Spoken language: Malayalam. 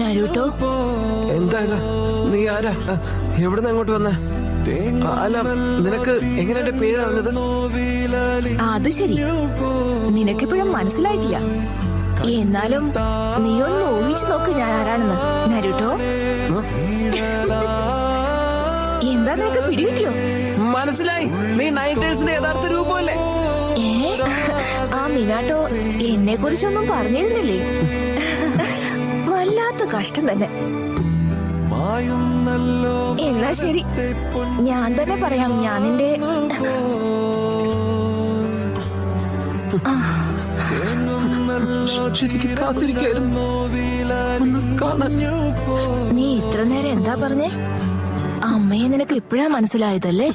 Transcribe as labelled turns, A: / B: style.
A: നരുട്ടോ,
B: എന്താ ഇത്? നീ ആരാ? എവിടുന്ന് അങ്ങോട്ട് വന്നേ? അല്ല, നിനക്ക് എങ്ങനെ എന്റെ പേര് അറിഞ്ഞത്?
A: അത് ശരി, നിനക്കിപ്പോഴും മനസ്സിലായിട്ടില്ല. എന്നാലും നീ ഒന്ന് ഊഹിച്ചു നോക്ക് ഞാൻ ആരാണെന്ന്. നരുട്ടോ, എന്താ നിനക്ക് പിടികിട്ടിയോ?
B: മനസ്സിലായി, നീ നൈൻറ്റേഴ്സിന്റെ യഥാർത്ഥ രൂപമല്ലേ?
A: ആ മിനാട്ടോ എന്നെ കുറിച്ചൊന്നും പറഞ്ഞിരുന്നില്ലേ? വല്ലാത്ത കഷ്ടം തന്നെ. എന്നാ ശരി, ഞാൻ തന്നെ പറയാം. ഞാൻ നിന്റെ നീ ഇത്ര നേരം എന്താ പറഞ്ഞേ? അമ്മയെ നിനക്ക് ഇപ്പഴാ മനസ്സിലായതല്ലേ?